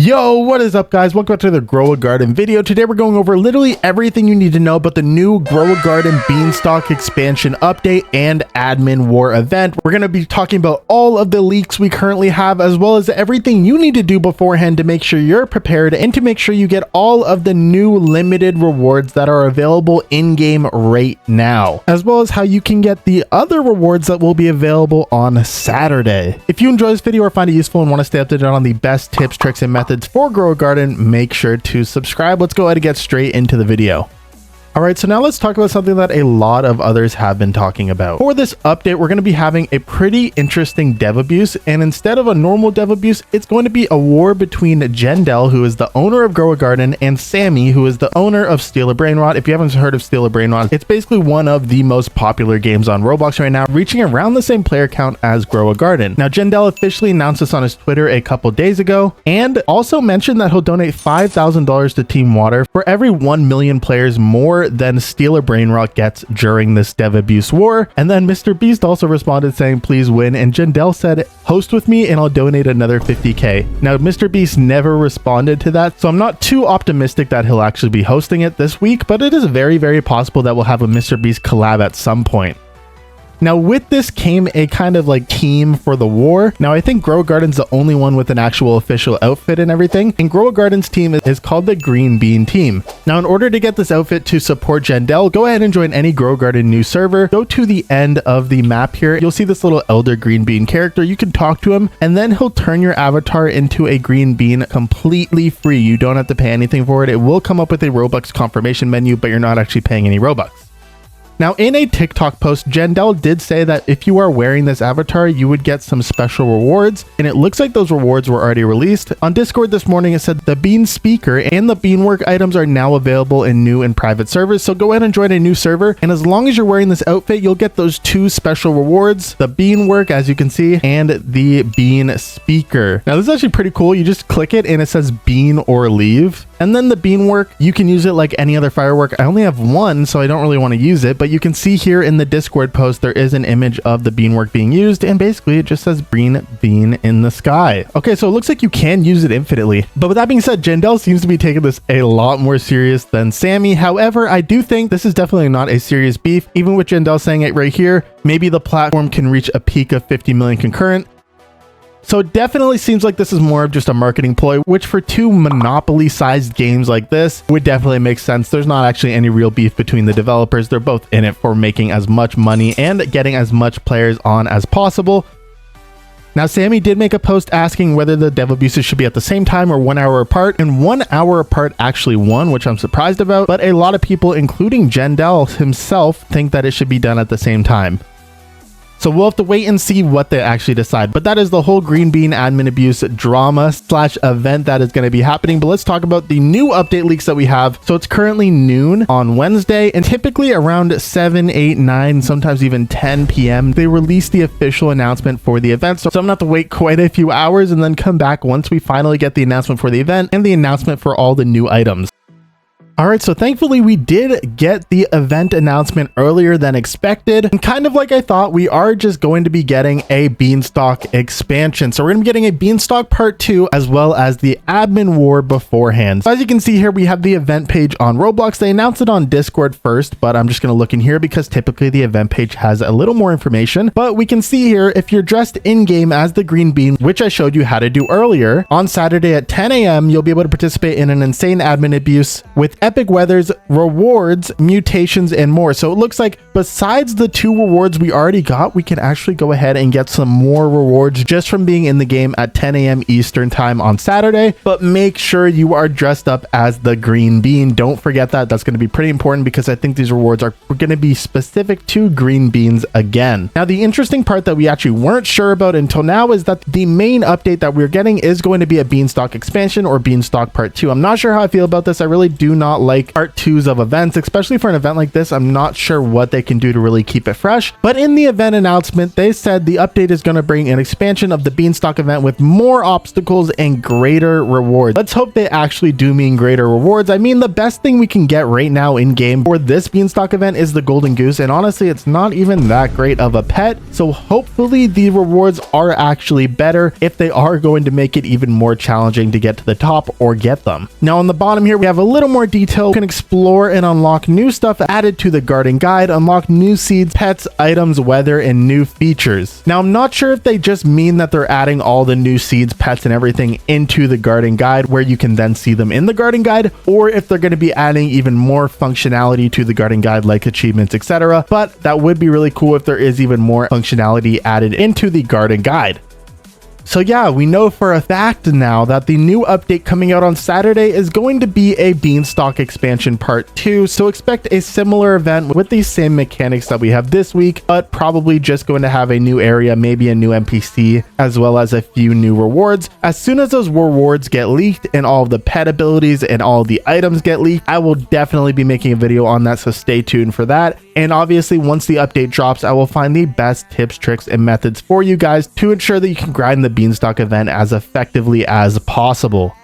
Yo, what is up guys? Welcome back to the Grow a Garden video. Today we're going over literally everything you need to know about the new Grow a Garden Beanstock expansion update and admin war event. We're going to be talking about all of the leaks we currently have, as well as everything you need to do beforehand to make sure you're prepared and to make sure you get all of the new limited rewards that are available in-game right now, as well as how you can get the other rewards that will be available on Saturday. If you enjoy this video or find it useful and want to stay updated on the best tips, tricks, and methods for Grow a Garden, make sure to subscribe. Let's go ahead and get straight into the video. All right, so now let's talk about something that a lot of others have been talking about. For this update, we're going to be having a pretty interesting dev abuse, and instead of a normal dev abuse, it's going to be a war between Jandel, who is the owner of Grow a Garden, and Sammy, who is the owner of Steal a Brainrot. If you haven't heard of Steal a Brainrot, it's basically one of the most popular games on Roblox right now, reaching around the same player count as Grow a Garden. Now, Jandel officially announced this on his Twitter a couple days ago, and also mentioned that he'll donate $5,000 to Team Water for every 1 million players more than Steal a Brainrot gets during this dev abuse war. And then Mr. Beast also responded saying, please win. And Jandel said, host with me and I'll donate another 50K. Now, Mr. Beast never responded to that, so I'm not too optimistic that he'll actually be hosting it this week, but it is very, very possible that we'll have a Mr. Beast collab at some point. Now, with this came a kind of like team for the war. Now, I think Grow a Garden's the only one with an actual official outfit and everything. And Grow a Garden's team is called the Green Bean Team. Now, in order to get this outfit to support Jandel, go ahead and join any Grow a Garden new server. Go to the end of the map here. You'll see this little elder green bean character. You can talk to him, and then he'll turn your avatar into a green bean completely free. You don't have to pay anything for it. It will come up with a Robux confirmation menu, but you're not actually paying any Robux. Now, in a TikTok post, Jandel did say that if you are wearing this avatar, you would get some special rewards, and it looks like those rewards were already released. On Discord this morning, it said the Bean Speaker and the Beanwork items are now available in new and private servers, so go ahead and join a new server, and as long as you're wearing this outfit, you'll get those two special rewards, the Beanwork, as you can see, and the Bean Speaker. Now, this is actually pretty cool. You just click it, and it says Bean or Leave. And then the Beanwork, you can use it like any other firework. I only have one, so I don't really want to use it, but you can see here in the Discord post, there is an image of the Beanwork being used, and basically it just says green bean in the sky. Okay, so it looks like you can use it infinitely. But with that being said, Jandel seems to be taking this a lot more serious than Sammy. However, I do think this is definitely not a serious beef. Even with Jandel saying it right here, maybe the platform can reach a peak of 50 million concurrent. So it definitely seems like this is more of just a marketing ploy, which for two Monopoly-sized games like this would definitely make sense. There's not actually any real beef between the developers. They're both in it for making as much money and getting as much players on as possible. Now, Sammy did make a post asking whether the dev abuses should be at the same time or 1 hour apart, and 1 hour apart actually won, which I'm surprised about, but a lot of people, including Jandel himself, think that it should be done at the same time. So we'll have to wait and see what they actually decide. But that is the whole Green Bean admin abuse drama / event that is going to be happening. But let's talk about the new update leaks that we have. So it's currently noon on Wednesday, and typically around 7, 8, 9, sometimes even 10 p.m. they release the official announcement for the event. So I'm gonna have to wait quite a few hours and then come back once we finally get the announcement for the event and the announcement for all the new items. All right, so thankfully we did get the event announcement earlier than expected, and kind of like I thought, we are just going to be getting a Beanstock expansion. So we're gonna be getting a Beanstock Part 2 as well as the admin war beforehand. So as you can see here, we have the event page on Roblox. They announced it on Discord first, but I'm just gonna look in here because typically the event page has a little more information. But we can see here, if you're dressed in-game as the Green Bean, which I showed you how to do earlier, on Saturday at 10 a.m., you'll be able to participate in an insane admin abuse with epic weathers, rewards, mutations, and more. So it looks like besides the 2 rewards we already got, we can actually go ahead and get some more rewards just from being in the game at 10 a.m. Eastern time on Saturday. But make sure you are dressed up as the Green Bean. Don't forget that. That's going to be pretty important because I think these rewards are going to be specific to green beans again. Now, the interesting part that we actually weren't sure about until now is that the main update that we're getting is going to be a Beanstock expansion or Beanstock Part 2. I'm not sure how I feel about this. I really do not not like part 2s of events, especially for an event like this. I'm not sure what they can do to really keep it fresh, but in the event announcement, they said the update is going to bring an expansion of the Beanstalk event with more obstacles and greater rewards. Let's hope they actually do mean greater rewards. I mean, the best thing we can get right now in game for this Beanstalk event is the golden goose, and honestly, it's not even that great of a pet, so hopefully the rewards are actually better if they are going to make it even more challenging to get to the top or get them. Now on the bottom here, we have a little more detail. You can explore and unlock new stuff added to the garden guide, unlock new seeds, pets, items, weather, and new features. Now I'm not sure if they just mean that they're adding all the new seeds, pets, and everything into the garden guide where you can then see them in the garden guide, or if they're going to be adding even more functionality to the garden guide like achievements, etc. But that would be really cool if there is even more functionality added into the garden guide. So yeah, we know for a fact now that the new update coming out on Saturday is going to be a Beanstalk expansion part 2, so expect a similar event with the same mechanics that we have this week, but probably just going to have a new area, maybe a new NPC, as well as a few new rewards. As soon as those rewards get leaked and all of the pet abilities and all of the items get leaked, I will definitely be making a video on that, so stay tuned for that. And obviously, once the update drops, I will find the best tips, tricks, and methods for you guys to ensure that you can grind the Beanstalk event as effectively as possible.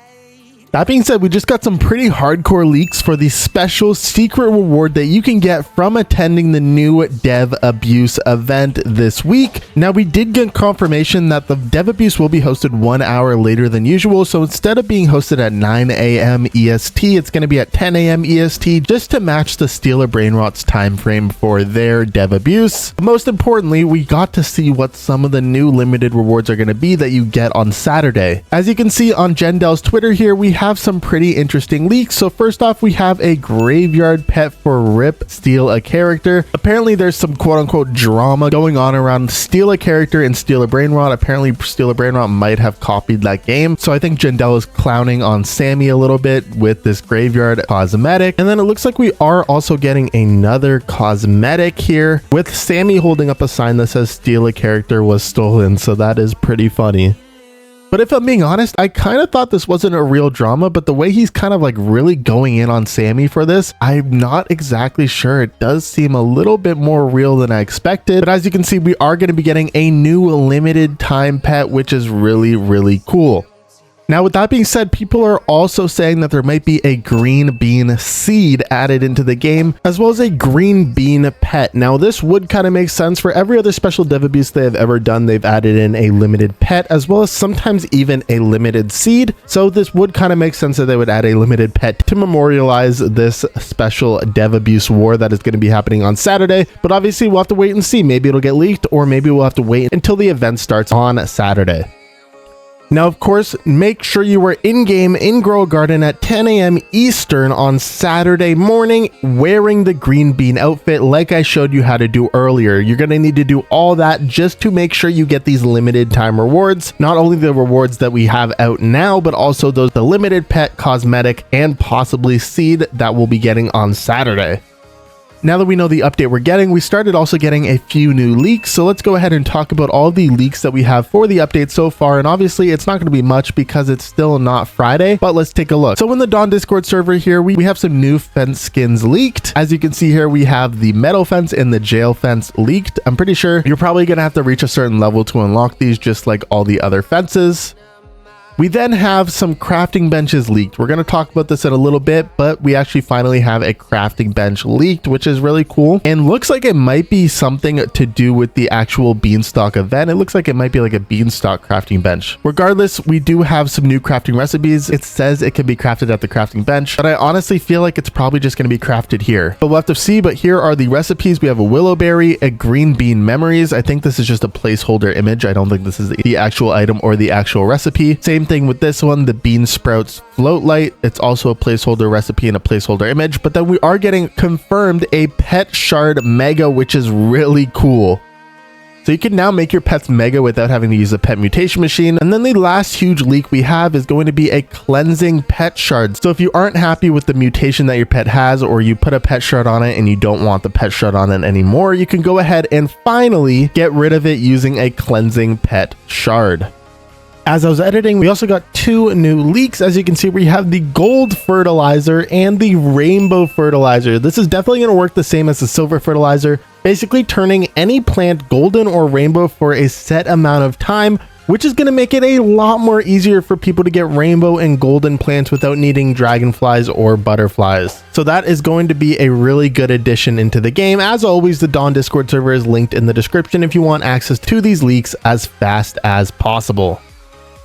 That being said, we just got some pretty hardcore leaks for the special secret reward that you can get from attending the new Dev Abuse event this week. Now, we did get confirmation that the Dev Abuse will be hosted 1 hour later than usual. So instead of being hosted at 9 a.m. EST, it's going to be at 10 a.m. EST just to match the Stealer Brainrot's time frame for their Dev Abuse. Most importantly, we got to see what some of the new limited rewards are going to be that you get on Saturday. As you can see on Jandel's Twitter here, we have some pretty interesting leaks. So first off, we have a graveyard pet for Rip Steal a Character. Apparently there's some quote-unquote drama going on around Steal a Character and Steal a Brainrot. Apparently Steal a Brainrot might have copied that game, so I think Jandel is clowning on Sammy a little bit with this graveyard cosmetic. And then it looks like we are also getting another cosmetic here with Sammy holding up a sign that says Steal a Character was stolen, so that is pretty funny. But if I'm being honest, I kind of thought this wasn't a real drama, but the way he's kind of like really going in on Sammy for this, I'm not exactly sure. It does seem a little bit more real than I expected. But as you can see, we are going to be getting a new limited time pet, which is really, really cool. Now, with that being said, people are also saying that there might be a green bean seed added into the game, as well as a green bean pet. Now, this would kind of make sense. For every other special Dev Abuse they have ever done, they've added in a limited pet, as well as sometimes even a limited seed. So this would kind of make sense that they would add a limited pet to memorialize this special Dev Abuse war that is going to be happening on Saturday. But obviously, we'll have to wait and see. Maybe it'll get leaked, or maybe we'll have to wait until the event starts on Saturday. Now, of course, make sure you are in-game in Grow a Garden at 10 a.m. Eastern on Saturday morning wearing the green bean outfit like I showed you how to do earlier. You're going to need to do all that just to make sure you get these limited time rewards. Not only the rewards that we have out now, but also the limited pet, cosmetic, and possibly seed that we'll be getting on Saturday. Now that we know the update we're getting, we started also getting a few new leaks. So let's go ahead and talk about all the leaks that we have for the update so far. And obviously it's not going to be much because it's still not Friday, but let's take a look. So in the Dawn Discord server here, we have some new fence skins leaked. As you can see here, we have the metal fence and the jail fence leaked. I'm pretty sure you're probably going to have to reach a certain level to unlock these, just like all the other fences. We then have some crafting benches leaked. We're going to talk about this in a little bit, but we actually finally have a crafting bench leaked, which is really cool and looks like it might be something to do with the actual Beanstalk event. It looks like it might be like a Beanstalk crafting bench. Regardless, we do have some new crafting recipes. It says it can be crafted at the crafting bench, but I honestly feel like it's probably just going to be crafted here. But we'll have to see. But here are the recipes. We have a willowberry, a green bean memories. I think this is just a placeholder image. I don't think this is the actual item or the actual recipe. Same thing with this one, the bean sprouts float light. It's also a placeholder recipe and a placeholder image, but then we are getting confirmed a pet shard mega, which is really cool. So you can now make your pets mega without having to use a pet mutation machine. And then the last huge leak we have is going to be a cleansing pet shard. So if you aren't happy with the mutation that your pet has, or you put a pet shard on it and you don't want the pet shard on it anymore, you can go ahead and finally get rid of it using a cleansing pet shard. As I was editing, we also got 2 new leaks. As you can see, we have the gold fertilizer and the rainbow fertilizer. This is definitely going to work the same as the silver fertilizer, basically turning any plant golden or rainbow for a set amount of time, which is going to make it a lot more easier for people to get rainbow and golden plants without needing dragonflies or butterflies. So that is going to be a really good addition into the game. As always, the Dawn Discord server is linked in the description if you want access to these leaks as fast as possible.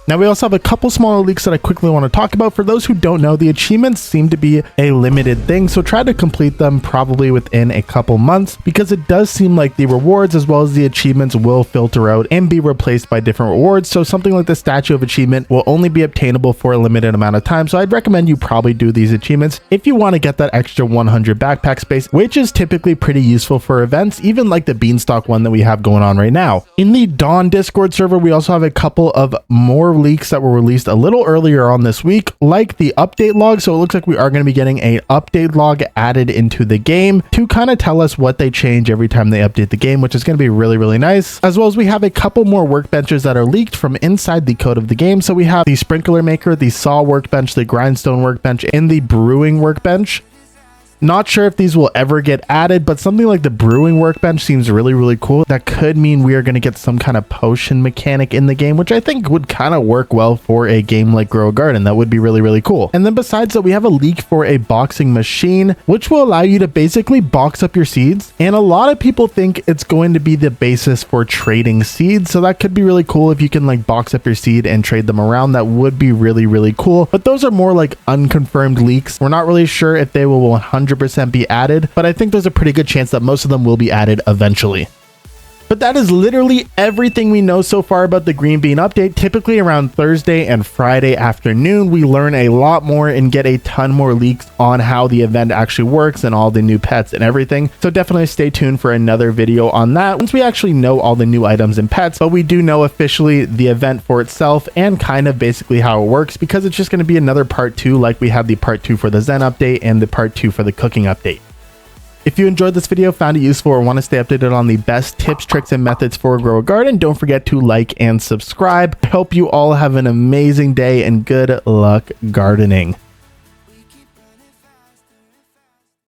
Now, we also have a couple smaller leaks that I quickly want to talk about. For those who don't know, the achievements seem to be a limited thing, so try to complete them probably within a couple months, because it does seem like the rewards as well as the achievements will filter out and be replaced by different rewards. So something like the Statue of Achievement will only be obtainable for a limited amount of time. So I'd recommend you probably do these achievements if you want to get that extra 100 backpack space, which is typically pretty useful for events, even like the Beanstalk one that we have going on right now. In the Dawn Discord server, we also have a couple of more leaks that were released a little earlier on this week, like the update log. So it looks like we are going to be getting a update log added into the game to kind of tell us what they change every time they update the game, which is going to be really, really nice. As well as we have a couple more workbenches that are leaked from inside the code of the game. So we have the sprinkler maker, the saw workbench, the grindstone workbench, and the brewing workbench. Not sure if these will ever get added, but something like the brewing workbench seems really, really cool. That could mean we are going to get some kind of potion mechanic in the game, which I think would kind of work well for a game like Grow a Garden. That would be really, really cool. And then besides that, we have a leak for a boxing machine, which will allow you to basically box up your seeds. And a lot of people think it's going to be the basis for trading seeds. So that could be really cool if you can like box up your seed and trade them around. That would be really, really cool. But those are more like unconfirmed leaks. We're not really sure if they will 100% be added, but I think there's a pretty good chance that most of them will be added eventually. But that is literally everything we know so far about the Green Bean update. Typically around Thursday and Friday afternoon, we learn a lot more and get a ton more leaks on how the event actually works and all the new pets and everything. So definitely stay tuned for another video on that once we actually know all the new items and pets. But we do know officially the event for itself and kind of basically how it works, because it's just going to be another part 2, like we had the part 2 for the Zen update and the part 2 for the cooking update. If you enjoyed this video, found it useful, or want to stay updated on the best tips, tricks, and methods for Grow a Garden, don't forget to like and subscribe. I hope you all have an amazing day and good luck gardening.